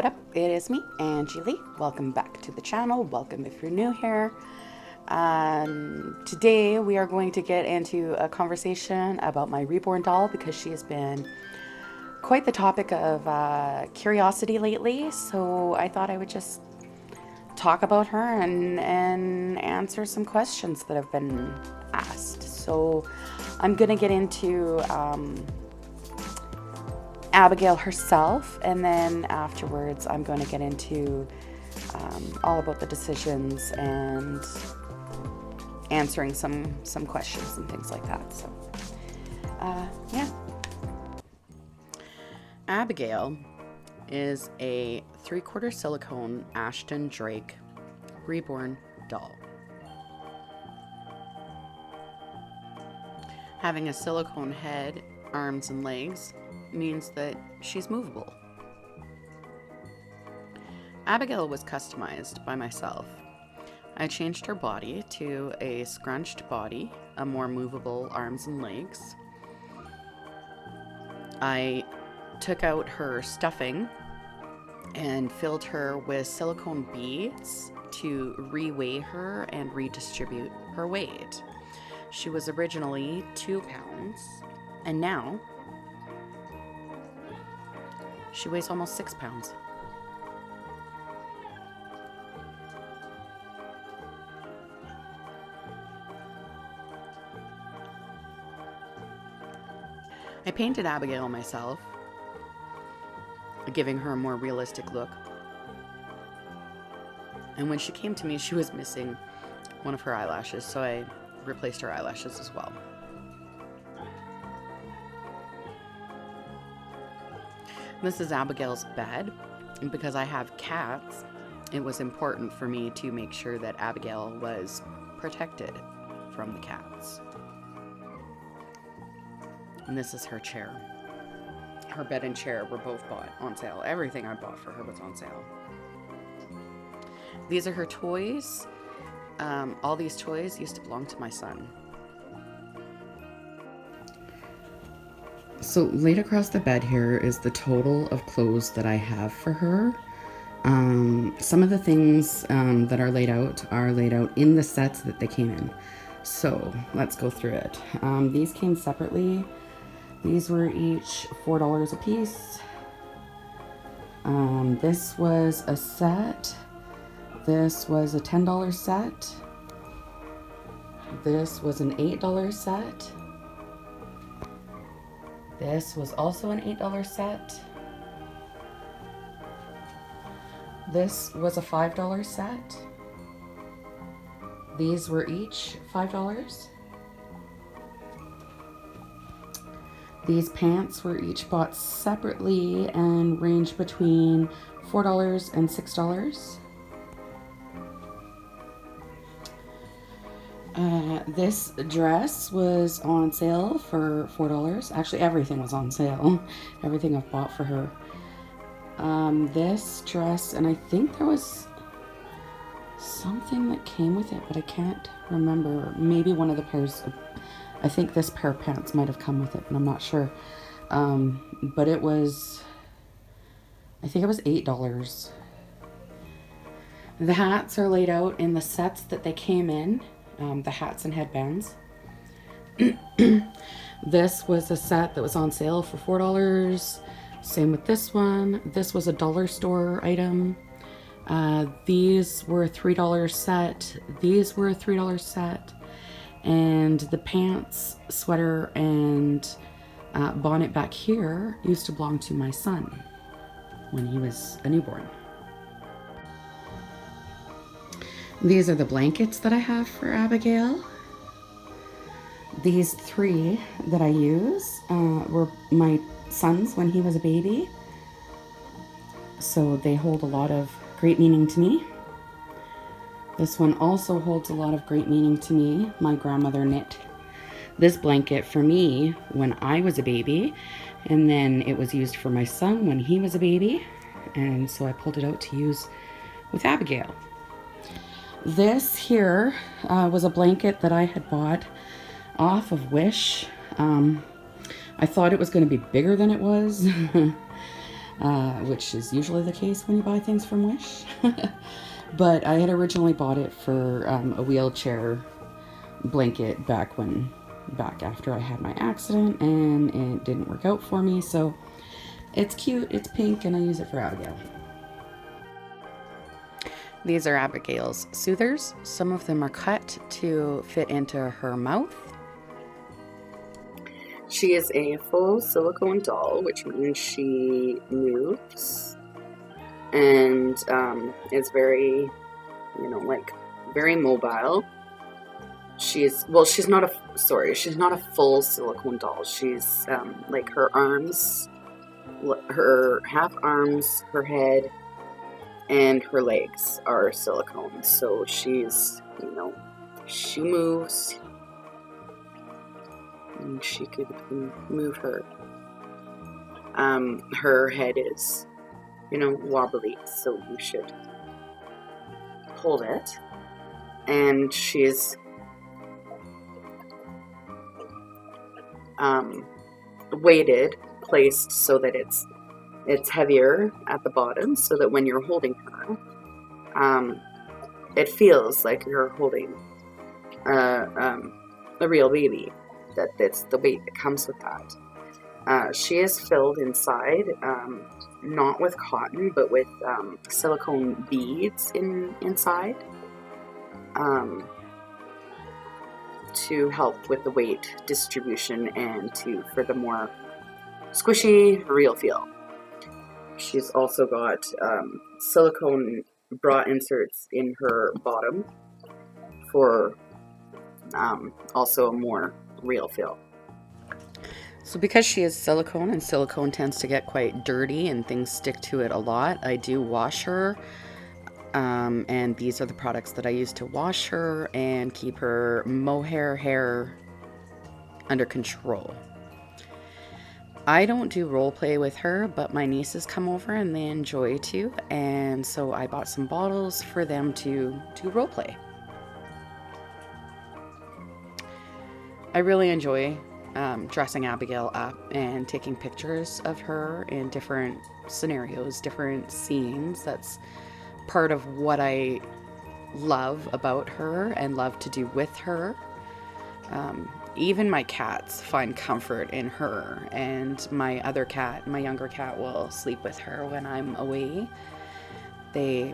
What up? It is me, Angey Lee. Welcome back to the channel. Welcome if you're new here. Today we are going to get into a conversation about my reborn doll because she has been quite the topic of curiosity lately. So I thought I would just talk about her and answer some questions that have been asked. So I'm going to get into Abigail herself, and then afterwards I'm going to get into all about the decisions and answering some questions and things like that. So yeah, Abigail is a 3/4 silicone Ashton Drake reborn doll. Having a silicone head, arms, and legs means that she's movable. Abigail was customized by myself. I changed her body to a scrunched body, a more movable arms and legs. I took out her stuffing and filled her with silicone beads to reweigh her and redistribute her weight. She was originally 2 pounds, and now she weighs almost 6 pounds. I painted Abigail myself, giving her a more realistic look. And when she came to me, she was missing one of her eyelashes, so I replaced her eyelashes as well. This is Abigail's bed, and because I have cats, it was important for me to make sure that Abigail was protected from the cats. And this is her chair. Her bed and chair were both bought on sale. Everything I bought for her was on sale. These are her toys. All these toys used to belong to my son. So laid across the bed here is the total of clothes that I have for her. Some of the things that are laid out in the sets that they came in. So let's go through it. These came separately. These were each $4 a piece. This was a set. This was a $10 set. This was an $8 set. This was also an $8 set. This was a $5 set. These were each $5. These pants were each bought separately and ranged between $4 and $6. This dress was on sale for $4. Actually, everything was on sale. Everything I've bought for her. This dress, and I think there was something that came with it, but I can't remember. Maybe one of the pairs. I think this pair of pants might have come with it, but I'm not sure. But it was, I think it was $8. The hats are laid out in the sets that they came in. The hats and headbands. This was a set that was on sale for $4. Same with this one. This was a dollar store item. These were a $3 set. These were a $3 set. And the pants, sweater, and bonnet back here used to belong to my son when he was a newborn. These are the blankets that I have for Abigail. These 3 that I use were my son's when he was a baby. So they hold a lot of great meaning to me. This one also holds a lot of great meaning to me. My grandmother knit this blanket for me when I was a baby, and then it was used for my son when he was a baby, and so I pulled it out to use with Abigail. This here was a blanket that I had bought off of Wish. I thought it was going to be bigger than it was. which is usually the case when you buy things from Wish. But I had originally bought it for a wheelchair blanket back after I had my accident, and it didn't work out for me. So it's cute, it's pink, and I use it for Abigail. These are Abigail's soothers. Some of them are cut to fit into her mouth. She is a full silicone doll, which means she moves and is very, very mobile. She's not a full silicone doll. She's like her arms, her half arms, her head, and her legs are silicone. So she's, she moves, and she could move her. Her head is, wobbly, so you should hold it. And she's weighted, placed so that it's heavier at the bottom, so that when you're holding her, it feels like you're holding a real baby. That's the weight that comes with that. She is filled inside, not with cotton, but with silicone beads inside, to help with the weight distribution and for the more squishy, real feel. She's also got silicone bra inserts in her bottom for also a more real feel. So because she is silicone, and silicone tends to get quite dirty and things stick to it a lot, I do wash her. And these are the products that I use to wash her and keep her mohair hair under control. I don't do role play with her, but my nieces come over and they enjoy to, and so I bought some bottles for them to do role play. I really enjoy dressing Abigail up and taking pictures of her in different scenarios, different scenes. That's part of what I love about her and love to do with her. Even my cats find comfort in her, and my younger cat, will sleep with her when I'm away. They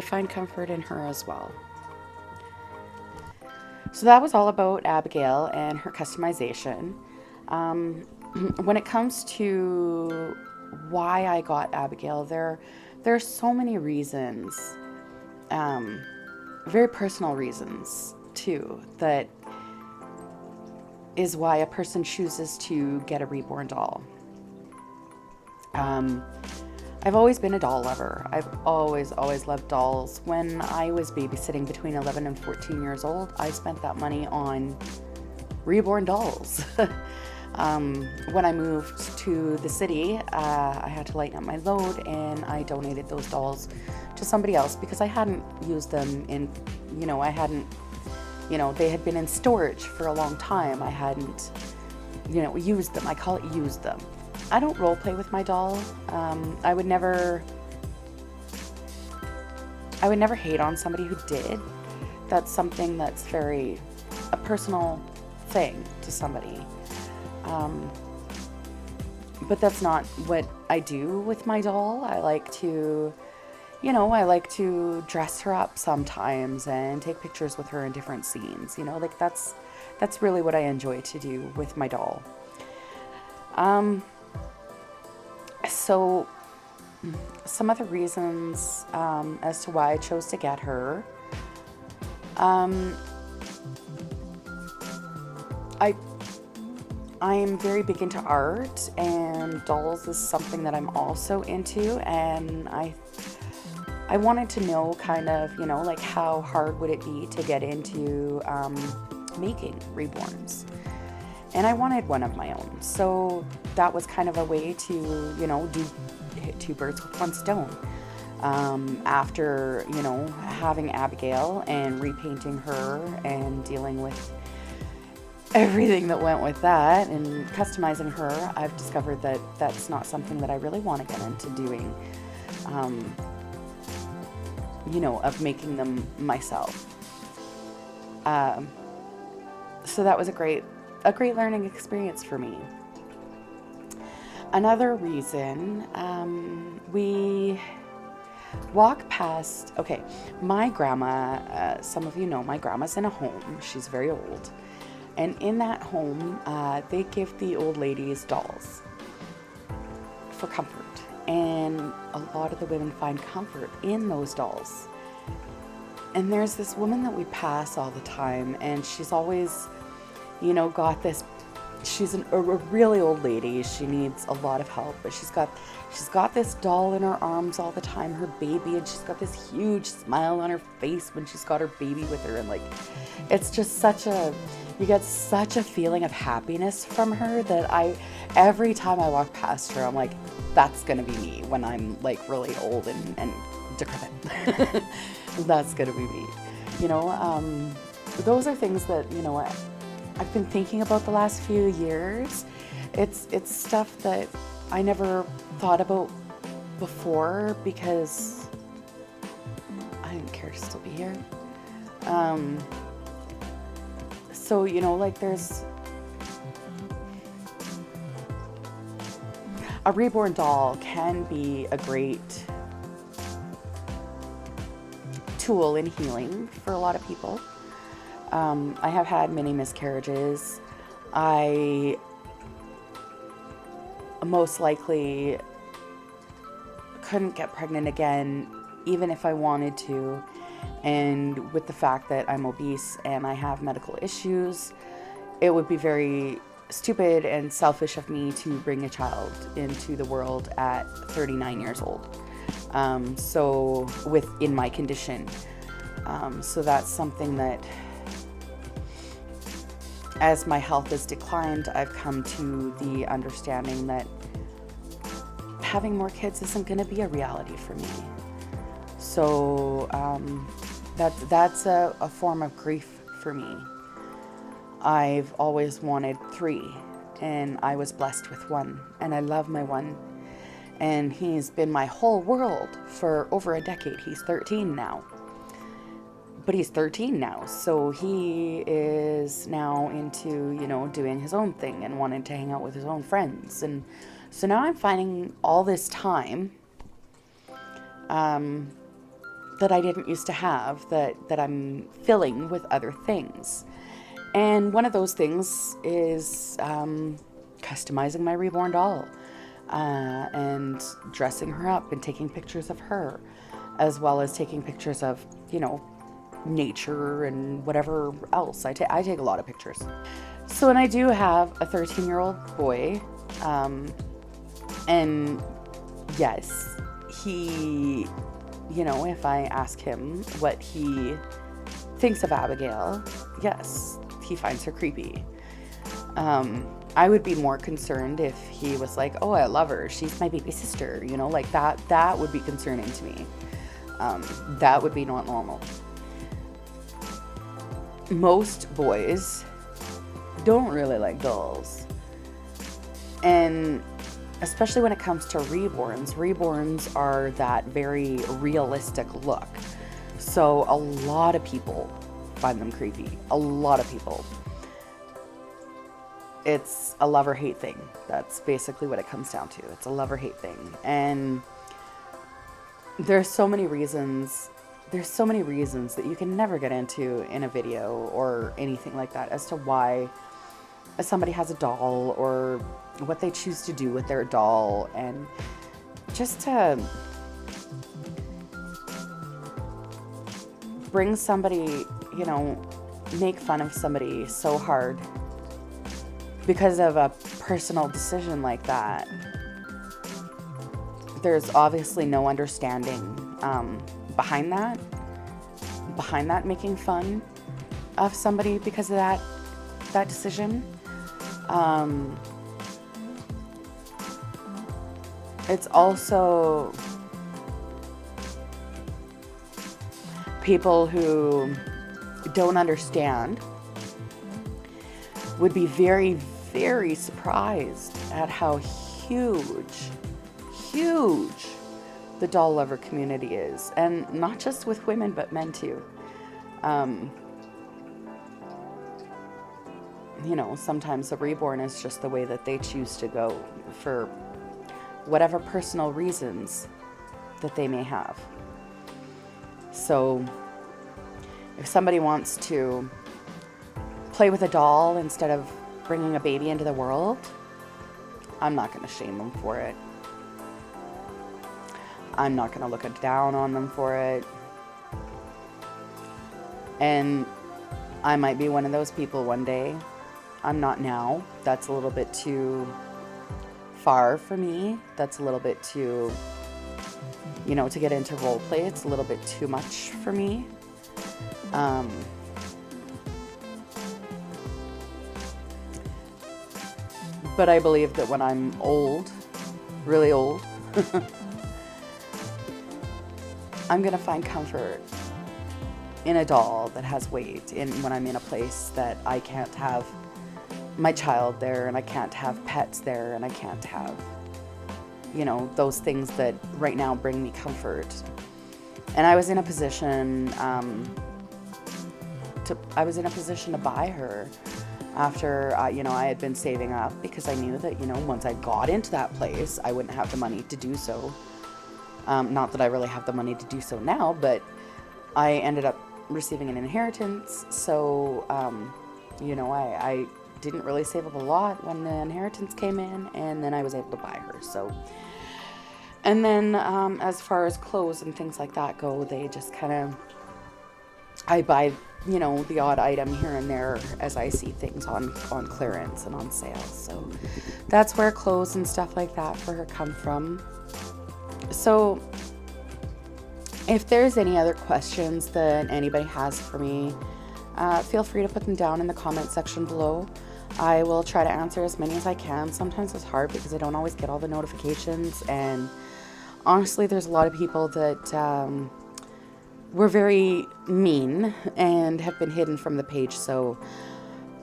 find comfort in her as well. So that was all about Abigail and her customization. When it comes to why I got Abigail, there are so many reasons, very personal reasons too, that is why a person chooses to get a reborn doll. I've always been a doll lover. I've always loved dolls. When I was babysitting between 11 and 14 years old, I spent that money on reborn dolls. When I moved to the city, I had to lighten up my load, and I donated those dolls to somebody else because I hadn't used them they had been in storage for a long time. I hadn't, used them. I call it used them. I don't role play with my doll. I would never hate on somebody who did. That's something that's a personal thing to somebody. But that's not what I do with my doll. I like to dress her up sometimes and take pictures with her in different scenes. That's really what I enjoy to do with my doll. So some other reasons as to why I chose to get her. I'm very big into art, and dolls is something that I'm also into, and I wanted to know kind of, how hard would it be to get into making reborns. And I wanted one of my own. So that was kind of a way to, hit two birds with one stone. After, having Abigail and repainting her and dealing with everything that went with that and customizing her, I've discovered that that's not something that I really want to get into doing, of making them myself. So that was a great learning experience for me. Another reason, we walk past, okay, my grandma, some of you know my grandma's in a home. She's very old. And in that home, they give the old ladies dolls for comfort. And a lot of the women find comfort in those dolls. And there's this woman that we pass all the time, and she's always, got this, she's a really old lady. She needs a lot of help, but she's got this doll in her arms all the time, her baby, and she's got this huge smile on her face when she's got her baby with her. And like, it's just you get such a feeling of happiness from her that every time I walk past her, I'm like, that's going to be me when I'm like really old and decrepit. That's going to be me. Those are things that, I've been thinking about the last few years. It's stuff that I never thought about before because I didn't care to still be here. So, there's a reborn doll can be a great tool in healing for a lot of people. I have had many miscarriages. I most likely couldn't get pregnant again, even if I wanted to. And with the fact that I'm obese and I have medical issues, it would be very stupid and selfish of me to bring a child into the world at 39 years old. So within my condition. So that's something that, as my health has declined, I've come to the understanding that having more kids isn't going to be a reality for me. So that's a form of grief for me. I've always wanted 3, and I was blessed with 1, and I love my 1. And he's been my whole world for over a decade. He's 13 now. But he's 13 now, so he is now into, doing his own thing and wanting to hang out with his own friends. And so now I'm finding all this time that I didn't used to have, that I'm filling with other things. And one of those things is customizing my reborn doll and dressing her up and taking pictures of her, as well as taking pictures of, nature and whatever else. I take a lot of pictures. So, and I do have a 13-year-old boy, and yes, he, if I ask him what he thinks of Abigail, yes, he finds her creepy. I would be more concerned if he was like, oh, I love her, she's my baby sister, like that would be concerning to me. That would be not normal. Most boys don't really like dolls. And especially when it comes to reborns. Reborns are that very realistic look. So a lot of people find them creepy. A lot of people. It's a love or hate thing. That's basically what it comes down to. It's a love or hate thing. And there's so many reasons that you can never get into in a video or anything like that as to why somebody has a doll or what they choose to do with their doll. And just to bring somebody, make fun of somebody so hard because of a personal decision like that, there's obviously no understanding behind that making fun of somebody because of that decision. It's also people who don't understand would be very, very surprised at how huge the doll lover community is. And not just with women, but men too. You know, sometimes a reborn is just the way that they choose to go for whatever personal reasons that they may have. So if somebody wants to play with a doll instead of bringing a baby into the world, I'm not going to shame them for it. I'm not going to look down on them for it. And I might be one of those people one day. I'm not now. That's a little bit too far for me. That's a little bit too, you know, to get into role play. It's a little bit too much for me. But I believe that when I'm old, really old, I'm going to find comfort in a doll that has weight, when I'm in a place that I can't have my child there, and I can't have pets there, and I can't have, you know, those things that right now bring me comfort. And I was in a position to buy her after, you know, I had been saving up, because I knew that, you know, once I got into that place, I wouldn't have the money to do so. Not that I really have the money to do so now, but I ended up receiving an inheritance. So, you know, I didn't really save up a lot when the inheritance came in, and then I was able to buy her. So, and then as far as clothes and things like that go, they just kind of, I buy, you know, the odd item here and there as I see things on clearance and on sale. So that's where clothes and stuff like that for her come from. So if there's any other questions that anybody has for me, feel free to put them down in the comment section below. I will try to answer as many as I can. Sometimes it's hard because I don't always get all the notifications, and honestly, there's a lot of people that were very mean and have been hidden from the page, so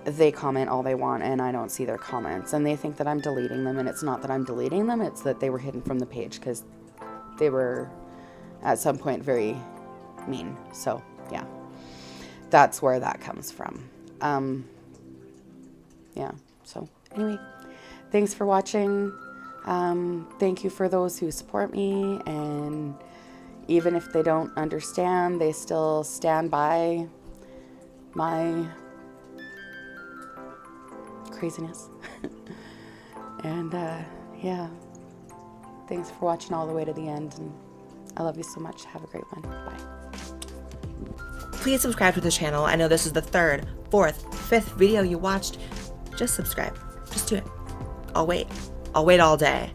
they comment all they want and I don't see their comments, and they think that I'm deleting them, and it's not that I'm deleting them, it's that they were hidden from the page because they were at some point very mean. So yeah, that's where that comes from. Yeah, so anyway, thanks for watching. Thank you for those who support me, and even if they don't understand, they still stand by my craziness. And yeah, thanks for watching all the way to the end, and I love you so much. Have a great one. Bye. Please subscribe to the channel. I know this is the 3rd, 4th, 5th video you watched. Just subscribe. Just do it. I'll wait. I'll wait all day.